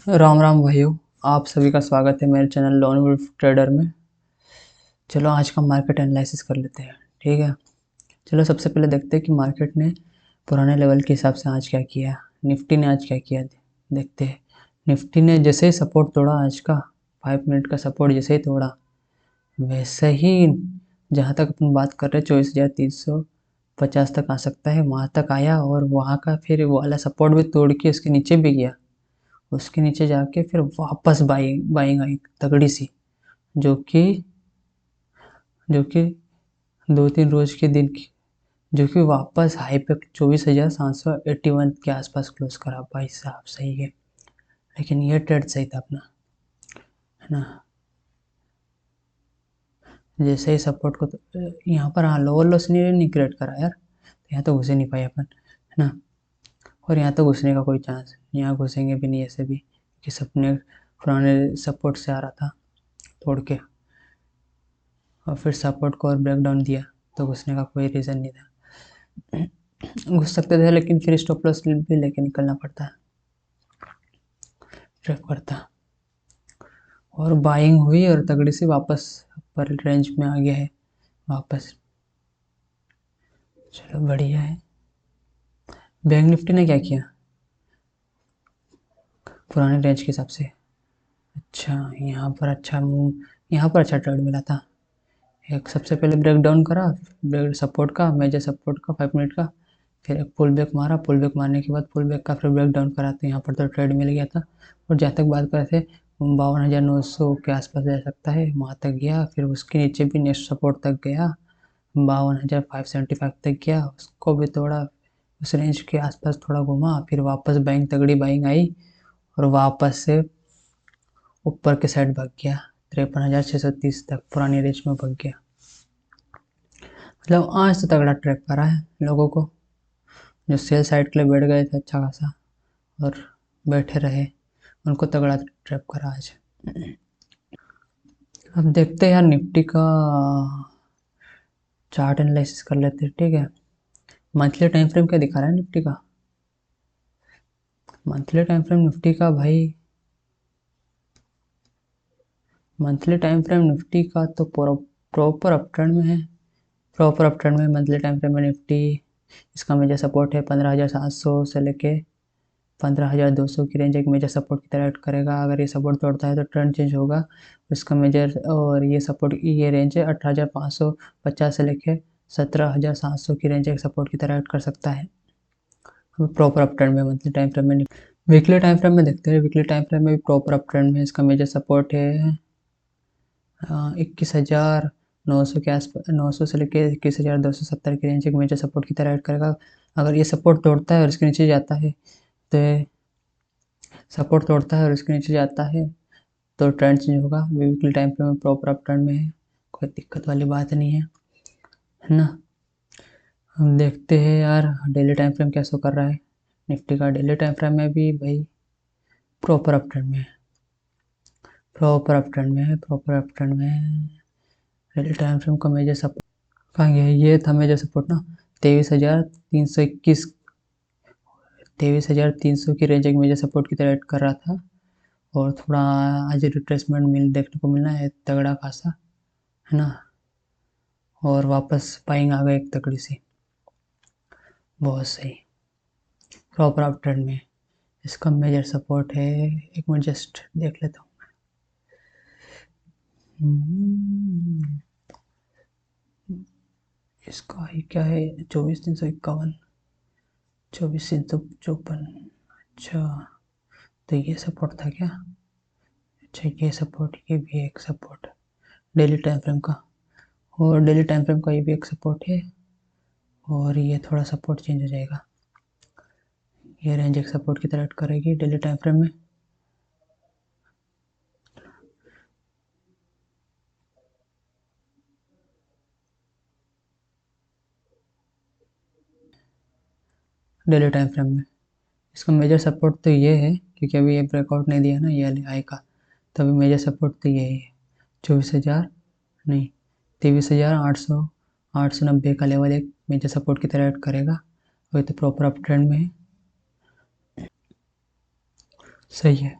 राम राम भाइयों। आप सभी का स्वागत है मेरे चैनल लॉन वुल्फ ट्रेडर में। चलो आज का मार्केट एनालिसिस कर लेते हैं। ठीक है, चलो सबसे पहले देखते हैं कि मार्केट ने पुराने लेवल के हिसाब से आज क्या किया, निफ्टी ने आज क्या किया। देखते हैं। निफ्टी ने जैसे ही सपोर्ट तोड़ा आज का 5 मिनट का सपोर्ट जैसे ही तोड़ा, वैसे ही जहाँ तक अपन बात कर रहे 24,350 तक आ सकता है, वहाँ तक आया और वहाँ का फिर वो वाला सपोर्ट भी तोड़ के उसके नीचे भी गया। उसके नीचे जाके फिर वापस बाइंग बाइंग आई तगड़ी सी, जो कि जो कि 2-3 रोज के दिन की, जो कि वापस हाई पे 24,781 के आसपास क्लोज करा। भाई साहब सही है, लेकिन ये ट्रेड सही था अपना, है ना। जैसे ही सपोर्ट को यहाँ पर, हाँ, लोअर लॉस नहीं क्रिएट करा यार, तो यहाँ तो घुसे नहीं पाए अपन, है ना। और यहाँ तो घुसने का कोई चांस, यहाँ घुसेंगे भी नहीं ऐसे भी, कि सपने पुराने सपोर्ट से आ रहा था तोड़ के, और फिर सपोर्ट को और ब्रेक डाउन दिया, तो घुसने का कोई रीज़न नहीं था। घुस सकते थे, लेकिन फिर स्टॉप लॉस भी लेके निकलना पड़ता है, ट्रैक करता। और बाइंग हुई और तगड़ी से वापस पर रेंज में आ गया है वापस। चलो बढ़िया है। बैंक निफ्टी ने क्या किया पुराने रेंज के हिसाब से। अच्छा, यहाँ पर अच्छा मूव, यहाँ पर अच्छा ट्रेड मिला था। एक सबसे पहले ब्रेक डाउन करा, ब्रेक सपोर्ट का, मेजर सपोर्ट का 5 मिनट का, फिर एक पुल बैक मारा, पुल बैक मारने के बाद पुल बैक का फिर ब्रेक डाउन करा, तो यहाँ पर तो ट्रेड मिल गया था। और जहाँ तक बात कर रहे थे 52,900 के आसपास जा सकता है, वहाँ तक गया, फिर उसके नीचे भी नेक्स्ट सपोर्ट तक गया, 52,575 तक गया, उसको भी थोड़ा उस रेंज के आसपास थोड़ा घुमा, फिर वापस बाइंग तगड़ी बाइंग आई और वापस से ऊपर के साइड भाग गया, 53,630 तक पुरानी रेंज में भाग गया। मतलब आज तो तगड़ा ट्रैप करा है लोगों को, जो सेल साइड के लिए बैठ गए थे अच्छा खासा और बैठे रहे, उनको तगड़ा ट्रैप करा आज। अब देखते हैं यार, निफ्टी का चार्ट एनालिसिस कर लेते हैं। ठीक है, मंथली टाइम फ्रेम क्या दिखा रहा है निफ्टी का। मंथली टाइम फ्रेम निफ्टी का भाई, मंथली टाइम फ्रेम निफ्टी का तो प्रॉपर अप ट्रेंड में है, प्रॉपर अप ट्रेंड में मंथली टाइम फ्रेम में निफ्टी। इसका मेजर सपोर्ट है 15,700 से लेके 15,200 की रेंज, एक मेजर सपोर्ट की तरह एक्ट करेगा। अगर ये सपोर्ट तोड़ता है तो ट्रेंड चेंज होगा। इसका मेजर और ये सपोर्ट, ये रेंज है 18,550 से लेके 17,700 की रेंज एक सपोर्ट की तरह एक्ट कर सकता है प्रॉपर अप ट्रेंड में मंथली टाइम फ्रेम में। वीकली टाइम फ्रेम में देखते हैं, वीकली टाइम फ्रेम में भी प्रॉपर अप ट्रेंड में इसका मेजर सपोर्ट है 21,900 के आसपास, 900 से लेकर 21,270 की रेंज एक मेजर सपोर्ट की तरह ऐड करेगा। अगर ये सपोर्ट तोड़ता है और इसके नीचे जाता है, तो सपोर्ट तोड़ता है और इसके नीचे जाता है तो ट्रेंड चेंज होगा। वीकली टाइम फ्रेम में प्रॉपर अप ट्रेंड में है, कोई दिक्कत वाली बात नहीं है ना। हम देखते हैं यार डेली टाइम फ्रेम क्या शो कर रहा है निफ्टी का। डेली टाइम फ्रेम में भी भाई प्रॉपर अप ट्रेंड में है, प्रॉपर अप ट्रेंड में है, प्रॉपर अप ट्रेंड में है। डेली टाइम फ्रेम का मेजर सपोर्ट कहाँ गया, ये था मेजर सपोर्ट ना, 23,321, 23,300 की रेंज एक मेजर सपोर्ट की तरह ऐड कर रहा था। और थोड़ा आज रिट्रेसमेंट देखने को मिलना है तगड़ा खासा, है ना। और वापस बाइंग आ गई एक तगड़ी सी, बहुत सही, प्रॉपर अप ट्रेंड में। इसका मेजर सपोर्ट है, एक मिनट जस्ट देख लेता हूँ। इसका ही क्या है, 24,351, 24,354। अच्छा, तो ये सपोर्ट था क्या। अच्छा, ये सपोर्ट, ये भी एक सपोर्ट डेली टाइम फ्रेम का, और डेली टाइम फ्रेम का ये भी एक सपोर्ट है। और ये थोड़ा सपोर्ट चेंज हो जाएगा, ये रेंज एक सपोर्ट की तरह ऐड करेगी डेली टाइम फ्रेम में। डेली टाइम फ्रेम में इसका मेजर सपोर्ट तो ये है, क्योंकि अभी ये ब्रेकआउट नहीं दिया ना ये हाई का, तभी मेजर सपोर्ट तो यही है 24,000 नहीं, 23,800, 890 का लेवल एक मेजर सपोर्ट की तरह ऐड करेगा। और तो प्रॉपर अप ट्रेंड में है, सही है।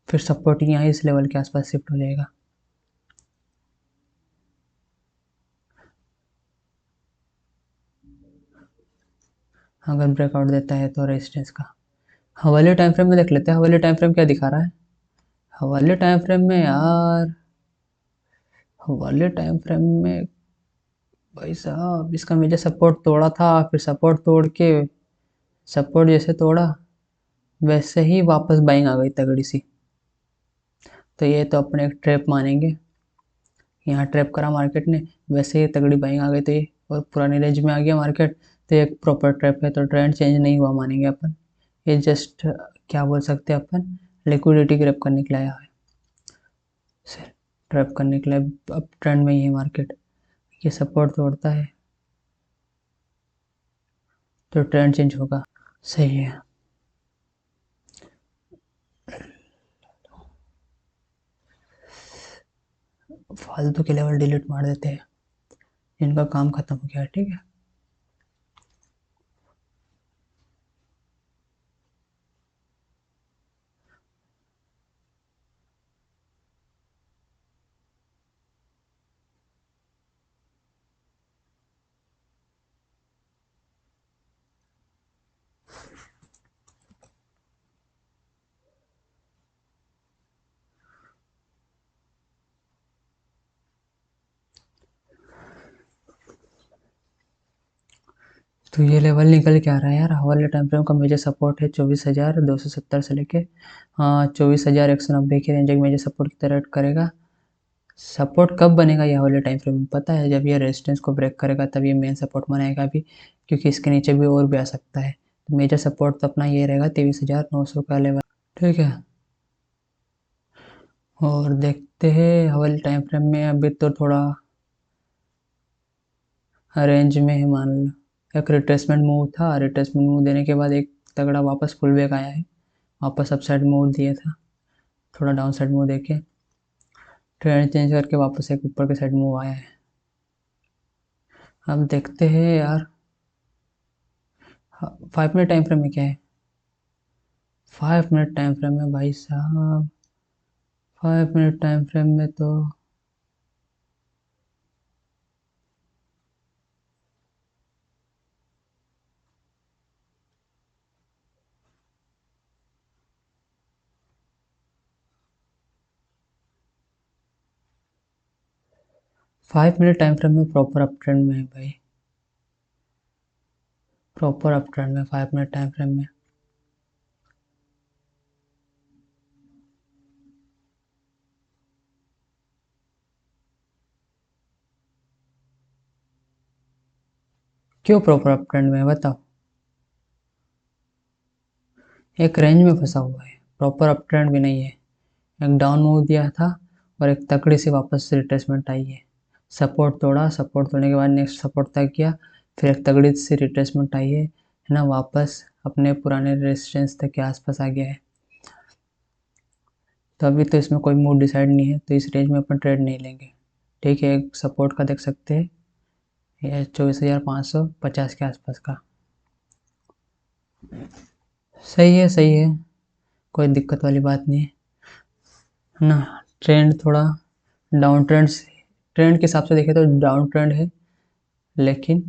फिर सपोर्ट यहाँ इस लेवल के आसपास शिफ्ट हो जाएगा। अगर ब्रेकआउट देता है तो रेजिस्टेंस का हवाले टाइम फ्रेम में देख लेते हैं। हवाले टाइम फ्रेम क्या दिखा रहा है? हवाले टाइम फ्रेम में यार, हवाले टाइम फ्रेम में भाई साहब इसका मेजर सपोर्ट तोड़ा था, फिर सपोर्ट तोड़ के, सपोर्ट जैसे तोड़ा वैसे ही वापस बाइंग आ गई तगड़ी सी। तो ये तो अपने एक ट्रैप मानेंगे, यहाँ ट्रैप करा मार्केट ने, वैसे ही तगड़ी बाइंग आ गई तो ये, और पुरानी रेंज में आ गया मार्केट, तो ये एक प्रॉपर ट्रैप है, तो ट्रेंड चेंज नहीं हुआ मानेंगे अपन। ये जस्ट क्या बोल सकते हैं अपन, लिक्विडिटी ग्रैब करने के लिए आया है, ट्रैप करने के लिए। अब ट्रेंड में ही है मार्केट, ये सपोर्ट तोड़ता है तो ट्रेंड चेंज होगा। सही है। फालतू के लेवल डिलीट मार देते हैं, इनका काम खत्म हो गया, ठीक है। तो ये लेवल निकल के आ रहा है यार। हवाले टाइम फ्रेम का मेजर सपोर्ट है 24,270 से लेके 24,190 की रेंज में मेजर सपोर्ट की तरह करेगा। सपोर्ट कब बनेगा ये हवाले टाइम फ्रेम में पता है? जब ये रेजिस्टेंस को ब्रेक करेगा तब ये मेन सपोर्ट बनाएगा भी, क्योंकि इसके नीचे भी और भी आ सकता है। तो मेजर सपोर्ट तो अपना ये रहेगा 23,900 का लेवल, ठीक है। और देखते हैं हवाले टाइम फ्रेम में, अभी तो थोड़ा रेंज में है मान लो। एक रिट्रेसमेंट मूव था, रिट्रेसमेंट मूव देने के बाद एक तगड़ा वापस पुल बैक आया है, वापस अप साइड मूव दिया था, थोड़ा डाउन साइड मूव देके ट्रेंड चेंज करके वापस एक ऊपर के साइड मूव आया है। अब देखते हैं यार 5 मिनट टाइम फ्रेम में क्या है। 5 मिनट टाइम फ्रेम में भाई साहब, 5 मिनट टाइम फ्रेम में तो 5 मिनट टाइम फ्रेम में प्रॉपर अप ट्रेंड में है भाई, प्रॉपर अप ट्रेंड में 5 मिनट टाइम फ्रेम में। क्यों प्रॉपर अप ट्रेंड में है बताओ? एक रेंज में फंसा हुआ है, प्रॉपर अप ट्रेंड भी नहीं है। एक डाउन मूव दिया था और एक तकड़ी से वापस से रिट्रेसमेंट आई है, सपोर्ट तोड़ा, सपोर्ट तोड़ने के बाद नेक्स्ट सपोर्ट तक किया, फिर एक तगड़ी से रिट्रेसमेंट आई है ना, वापस अपने पुराने रेजिस्टेंस तक के आसपास आ गया है। तो अभी तो इसमें कोई मूड डिसाइड नहीं है, तो इस रेंज में अपन ट्रेड नहीं लेंगे, ठीक है। एक सपोर्ट का देख सकते हैं, ये 24,550 के आसपास का। सही है, सही है, कोई दिक्कत वाली बात नहीं है ना। ट्रेंड थोड़ा डाउन ट्रेंड, ट्रेंड के हिसाब से देखें तो डाउन ट्रेंड है, लेकिन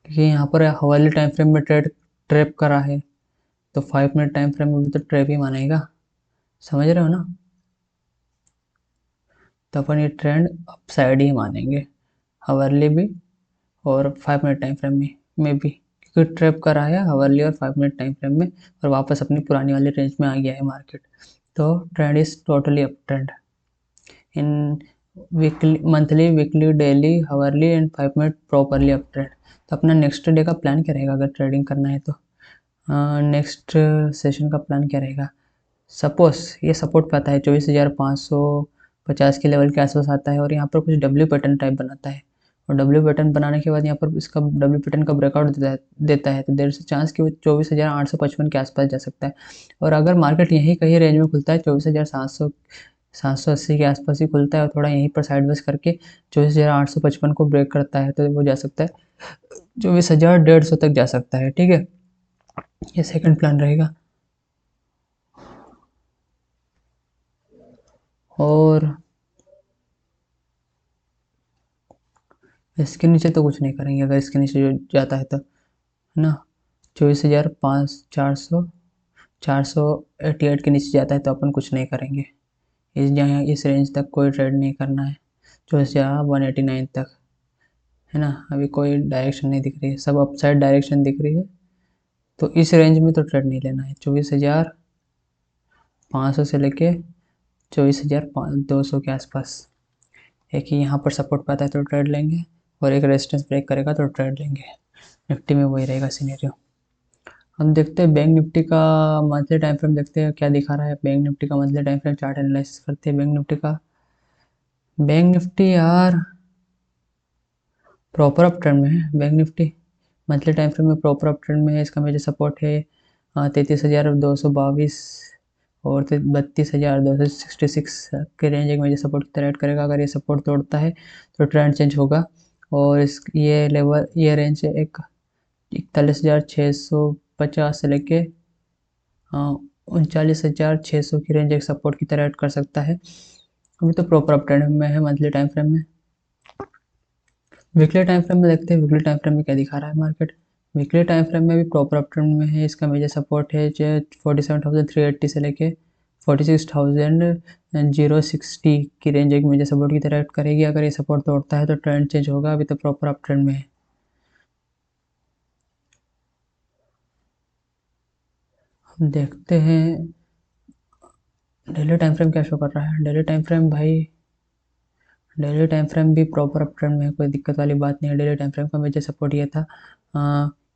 क्योंकि यहाँ पर हवाले टाइम फ्रेम में ट्रैप करा है, तो 5 मिनट टाइम फ्रेम में भी तो ट्रैप ही मानेगा, समझ रहे हो ना। तो अपन ये ट्रेंड अप साइड ही मानेंगे, हवरली भी और 5 मिनट टाइम फ्रेम में भी, क्योंकि ट्रैप करा है हवरली और 5 मिनट टाइम फ्रेम में, और वापस अपनी पुरानी वाली रेंज में आ गया है मार्केट। तो trend is totally up trend in weekly, monthly, weekly, daily, hourly and 5 minute properly up trend. तो अपना नेक्स्ट डे का प्लान क्या रहेगा अगर ट्रेडिंग करना है तो? नेक्स्ट सेशन का प्लान क्या रहेगा? सपोज ये सपोर्ट पाता है 24,550 के लेवल के आसपास आता है, और यहाँ पर कुछ डब्ल्यू पैटर्न टाइप बनाता है, और डब्ल्यू पैटर्न बनाने के बाद यहाँ पर इसका डब्ल्यू पैटर्न का ब्रेकआउट देता है, तो देर से चांस कि वो 24,855 के आसपास जा सकता है। और अगर मार्केट यहीं कहीं रेंज में खुलता है 24,700, 780 के आसपास ही खुलता है, और थोड़ा यहीं पर साइडवेज करके 24,855 को ब्रेक करता है, तो वो जा सकता है 24,150 तक जा सकता है, ठीक है। ये सेकंड प्लान रहेगा। और इसके नीचे तो कुछ नहीं करेंगे, अगर इसके नीचे जो जाता है तो, है ना। 24,488 के नीचे जाता है तो अपन कुछ नहीं करेंगे। यहाँ इस रेंज तक कोई ट्रेड नहीं करना है, 24,189 तक, है ना। अभी कोई डायरेक्शन नहीं दिख रही है, सब अपसाइड डायरेक्शन दिख रही है, तो इस रेंज में तो ट्रेड नहीं लेना है। 24,500 से लेके 24,200 के आसपास। एक ही यहाँ पर सपोर्ट पाता है तो ट्रेड लेंगे, और एक रेजिस्टेंस ब्रेक करेगा तो ट्रेड लेंगे। निफ्टी में वही रहेगा सिनेरियो। हम देखते हैं बैंक निफ्टी का मंथली टाइम फ्रेम, देखते हैं क्या दिखा रहा है। बैंक निफ्टी का monthly time frame chart analysis करते हैं। बैंक निफ्टी का, बैंक निफ्टी यार प्रॉपर अप ट्रेंड में है। Bank Nifty monthly time frame में प्रॉपर अप ट्रेंड में है। इसका मेजर सपोर्ट है 33,222 और 32,266 के रेंज एक मेजर सपोर्ट की तरह ऐड करेगा। अगर ये सपोर्ट तोड़ता है तो ट्रेंड चेंज होगा, और इस ये लेवल, ये रेंज है एक 41,650 से लेके 39,600 की रेंज एक सपोर्ट की तरह ऐड कर सकता है। अभी तो प्रॉपर अप ट्रेंड में है मंथली टाइम फ्रेम में। वीकली टाइम फ्रेम में देखते हैं वीकली टाइम फ्रेम में क्या दिखा रहा है मार्केट। वीकली टाइम फ्रेम में भी प्रॉपर अप ट्रेंड में है। इसका मेजर सपोर्ट है 47,380 से लेके 46,060 की रेंज एक मेजर सपोर्ट की तरह एक्ट करेगी। अगर ये सपोर्ट तोड़ता है तो ट्रेंड चेंज होगा, अभी तो प्रॉपर अप ट्रेंड में है। हम देखते हैं डेली टाइम फ्रेम क्या शो कर रहा है। डेली टाइम फ्रेम भाई, डेली टाइम फ्रेम भी प्रॉपर अप ट्रेंड में है, कोई दिक्कत वाली बात नहीं है। डेली टाइम फ्रेम का मेजर सपोर्ट ये था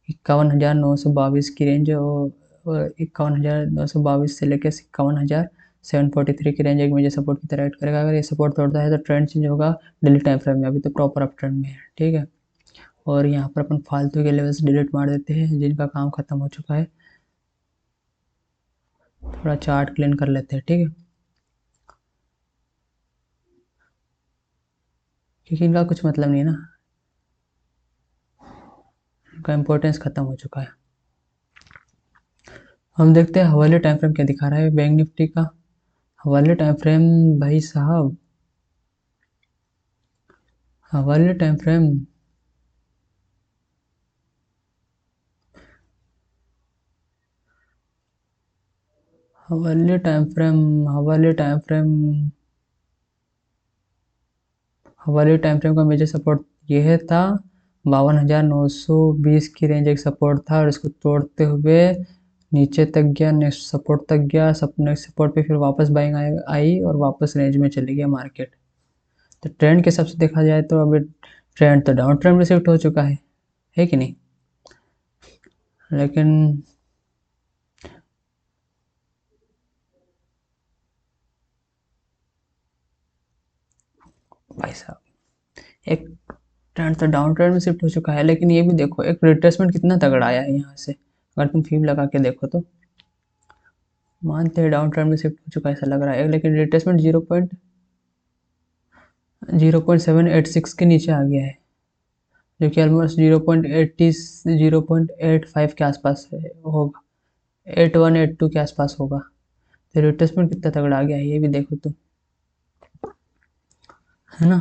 51,922 की रेंज, और 51,922 से लेकर 51,743 की रेंज एक मेजर सपोर्ट की तरह ऐड करेगा। अगर ये सपोर्ट तोड़ता है तो ट्रेंड चेंज होगा डेली टाइम फ्रेम में। अभी तो प्रॉपर अप ट्रेंड में है, ठीक है। और यहाँ पर अपन फालतू के लेवल्स डिलीट मार देते हैं जिनका काम खत्म हो चुका है। थोड़ा चार्ट क्लीन कर लेते हैं, ठीक है, क्योंकि इनका कुछ मतलब नहीं है ना, इनका इम्पोर्टेंस खत्म हो चुका है। हम देखते हैं हवाले टाइम फ्रेम क्या दिखा रहा है बैंक निफ्टी का। हवाले टाइम फ्रेम भाई साहब, हवाले टाइम फ्रेम, हवाले टाइम फ्रेम, हवाले टाइम फ्रेम, हवाले टाइम फ्रेम का मेजर सपोर्ट यह था 52,920 की रेंज एक सपोर्ट था, और इसको तोड़ते हुए नीचे तक गया, नेक्स्ट सपोर्ट तक गया। सब नेक्स्ट सपोर्ट पे फिर वापस बाइंग आई और वापस रेंज में चली गया मार्केट। तो ट्रेंड के हिसाब से देखा जाए तो अभी ट्रेंड तो डाउन ट्रेंड में शिफ्ट हो चुका है कि नहीं। लेकिन भाई साहब, एक ट्रेंड तो डाउन ट्रेंड में शिफ्ट हो चुका है, लेकिन ये भी देखो एक रिट्रेसमेंट कितना तगड़ा आया है यहाँ से। अगर तुम फीम लगा के देखो तो मानते हैं डाउन ट्रेंड में शिफ्ट हो चुका है ऐसा लग रहा है, लेकिन रिट्रेसमेंट 0.786 के नीचे आ गया है, जो कि ऑलमोस्ट 0.85 के आसपास होगा, 8182 के आसपास होगा। तो रिट्रेसमेंट कितना तगड़ा आ गया है ये भी देखो तुम, है ना।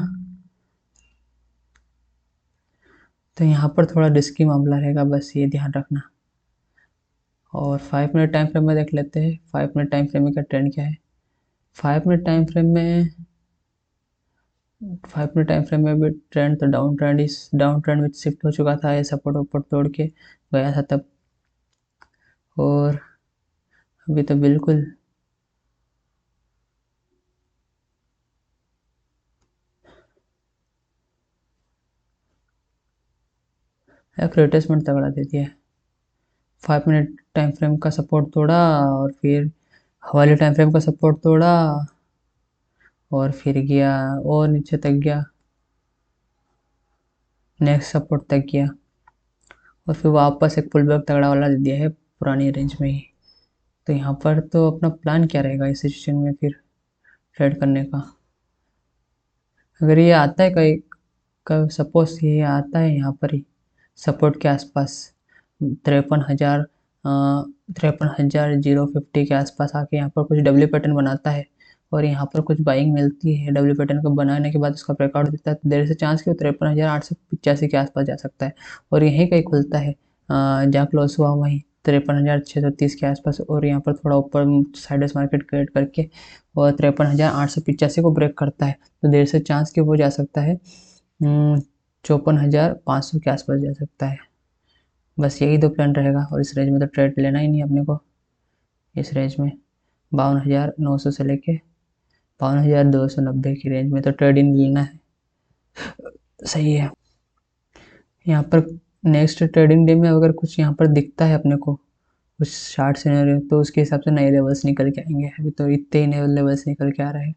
तो यहाँ पर थोड़ा रिस्की मामला रहेगा, बस ये ध्यान रखना। और 5 मिनट टाइम फ्रेम में देख लेते हैं 5 मिनट टाइम फ्रेम में क्या ट्रेंड क्या है। 5 मिनट टाइम फ्रेम में, 5 मिनट टाइम फ्रेम में भी ट्रेंड तो डाउन ट्रेंड, इस डाउन ट्रेंड में शिफ्ट हो चुका था। ये सपोर्ट ऊपर तोड़ के गया था तब, और अभी तो बिल्कुल एक रिट्रेसमेंट तगड़ा दे दिया है। 5 मिनट टाइम फ्रेम का सपोर्ट तोड़ा, और फिर हवाले टाइम फ्रेम का सपोर्ट तोड़ा, और फिर गया और नीचे तक गया, नेक्स्ट सपोर्ट तक गया, और फिर वापस एक पुल बैक तगड़ा वाला दे दिया है पुरानी रेंज में ही। तो यहाँ पर तो अपना प्लान क्या रहेगा इस सिचुएशन में फिर ट्रेड करने का। अगर ये आता है कहीं का, सपोज ये आता है यहाँ पर ही सपोर्ट के आसपास 53,000, 53,050 के आसपास आके यहाँ पर कुछ डब्ल्यू पैटर्न बनाता है, और यहाँ पर कुछ बाइंग मिलती है। डब्ल्यू पैटर्न को बनाने के बाद उसका ब्रेकआउट देता है तो देर से चांस कि वो 53,885 के आसपास जा सकता है और यहीं कहीं खुलता है जहाँ क्लोज हुआ वहीं 53,630 के आसपास और यहाँ पर थोड़ा ऊपर साइडवेज मार्केट क्रिएट करके और 53,885 को ब्रेक करता है तो देर से चांस कि वो जा सकता है 54,500 के आसपास जा सकता है। बस यही दो प्लान रहेगा और इस रेंज में तो ट्रेड लेना ही नहीं अपने को। इस रेंज में 52,900 से लेके 52,290 की रेंज में तो ट्रेड इन लेना है। सही है। यहाँ पर नेक्स्ट ट्रेडिंग डे में अगर कुछ यहाँ पर दिखता है अपने को कुछ शार्ट सिनेरियो तो उसके हिसाब से नए लेवल्स निकल के आएंगे। अभी तो इतने ही नए लेवल्स निकल के आ रहे हैं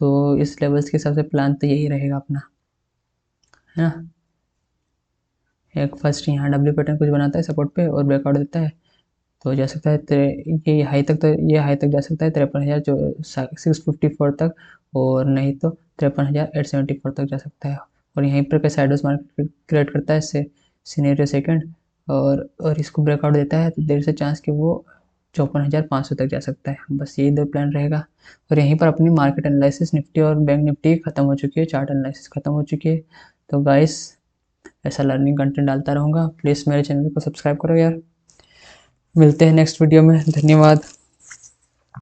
तो इस लेवल्स के हिसाब से प्लान तो यही रहेगा अपना, है ना। एक फर्स्ट यहाँ डब्ल्यू पैटर्न कुछ बनाता है सपोर्ट पे और ब्रेकआउट देता है तो जा सकता है ये हाई तक, तो ये हाई तक जा सकता है 53,654 तक और नहीं तो 53,874 तक जा सकता है और यहीं पर कई साइडवेज मार्केट क्रिएट करता है इससे सिनेरियो सेकंड और इसको ब्रेकआउट देता है तो देर से चांस कि वो 54,500 तक जा सकता है। बस यही दो प्लान रहेगा और यहीं पर अपनी मार्केट एनालिसिस निफ्टी और बैंक निफ्टी खत्म हो चुकी है, चार्ट एनालिसिस खत्म हो चुकी है। तो गाइस ऐसा लर्निंग कंटेंट डालता रहूँगा, प्लीज़ मेरे चैनल को सब्सक्राइब करो यार। मिलते हैं नेक्स्ट वीडियो में, धन्यवाद।